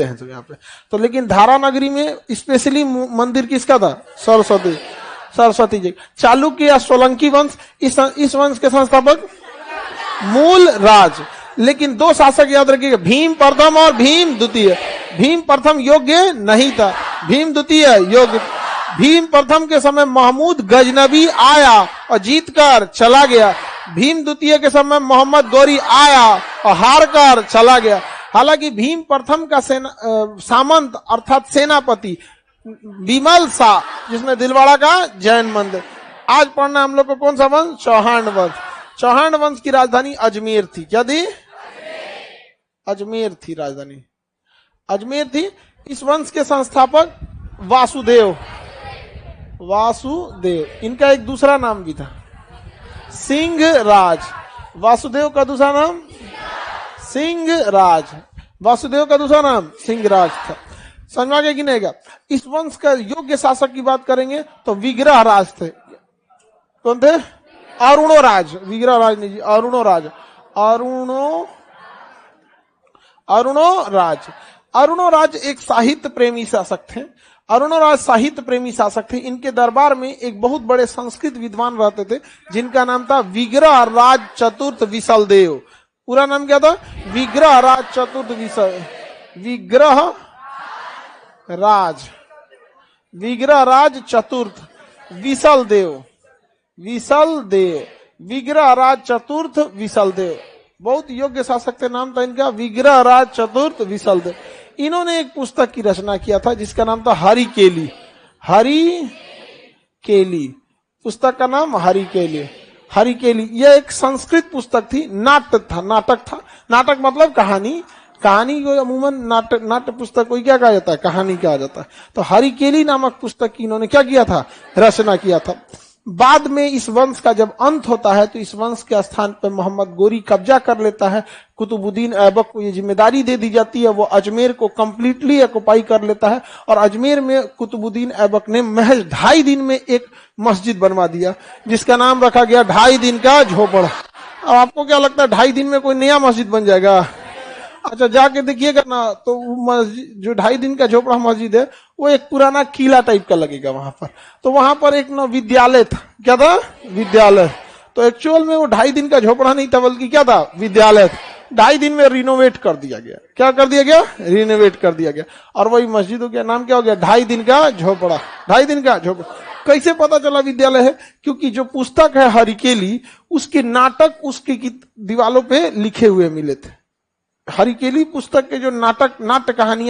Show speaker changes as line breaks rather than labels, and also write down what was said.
हैं सब यहाँ पे। तो लेकिन धारा नगरी में स्पेशली मंदिर किसका था? सरस्वती जी। चालुक्य या सोलंकी वंश, इस वंश के संस्थापक मूल राज। लेकिन दो शासक याद रखिएगा, भीम प्रथम और भीम द्वितीय। भीम प्रथम योग्य नहीं था, भीम द्वितीय योग्य। भीम प्रथम के समय महमूद गजनबी आया और जीतकर चला गया। भीम द्वितीय के समय मोहम्मद गौरी आया और हारकर चला गया। हालांकि भीम प्रथम का सामंत अर्थात सेनापति विमल शाह, जिसने दिलवाड़ा का जैन मंदिर। आज पढ़ना हम लोग को कौन सा वंश? चौहान वंश। चौहान वंश की राजधानी अजमेर थी। क्या थी? अजमेर थी राजधानी, अजमेर थी। इस वंश के संस्थापक वासुदेव। इनका एक दूसरा नाम भी था, सिंह राज। वासुदेव का दूसरा नाम सिंह राज। वासुदेव का दूसरा नाम सिंह राज था। समझ में कि नहीं? इस वंश का योग्य शासक की बात करेंगे तो विग्रह राज थे। कौन थे? अरुणो राज। विग्रह राज नहीं जी, अरुणो राज। अरुणो राज एक साहित्य प्रेमी शासक थे। अरुणो राज साहित्य प्रेमी शासक थे। इनके दरबार में एक बहुत बड़े संस्कृत विद्वान रहते थे जिनका नाम था विग्रह राज चतुर्थ विसलदेव। पूरा नाम क्या था? विग्रह राज चतुर्थ विग्रह राज चतुर्थ विसलदेव। विग्रह राज चतुर्थ विसलदेव बहुत योग्य शासक थे। नाम था इनका विग्रह राज चतुर्थ विसलदेव। इन्होंने एक पुस्तक की रचना किया था जिसका नाम था हरिकेली। पुस्तक का नाम हरिकेली। यह एक संस्कृत पुस्तक थी, नाटक था। नाटक मतलब कहानी को अमूमन नाट्य पुस्तक को क्या कहा जाता है? कहानी कहा जाता है। तो हरिकेली नामक पुस्तक की इन्होंने क्या किया था? रचना किया था। बाद में इस वंश का जब अंत होता है तो इस वंश के स्थान पर मोहम्मद गोरी कब्जा कर लेता है। कुतुबुद्दीन ऐबक को ये जिम्मेदारी दे दी जाती है, वो अजमेर को कंप्लीटली ऑक्युपाई कर लेता है। और अजमेर में कुतुबुद्दीन ऐबक ने महज 2.5 दिन में एक मस्जिद बनवा दिया जिसका नाम रखा गया 2.5 दिन का झोपड़ा। अब आपको क्या लगता है 2.5 दिन में कोई नया मस्जिद बन जाएगा? अच्छा जाके देखिएगा ना, तो मस्जिद जो 2.5 दिन का झोपड़ा मस्जिद है वो एक पुराना किला टाइप का लगेगा वहां पर। तो वहां पर एक ना विद्यालय था। क्या था? विद्यालय। तो एक्चुअल में वो 2.5 दिन का झोपड़ा नहीं था, बल्कि क्या था? विद्यालय था। 2.5 दिन में रिनोवेट कर दिया गया। क्या कर दिया गया? रिनोवेट कर दिया गया। और वही मस्जिद हो गया। नाम क्या हो गया? 2.5 दिन का झोपड़ा। 2.5 दिन का झोपड़ा। कैसे पता चला विद्यालय है? क्योंकि जो पुस्तक है हरिकेली, उसके नाटक उसकी दीवालों पे लिखे हुए मिले थे। हरिकेली पुस्तक के जो नाट्य कहानियां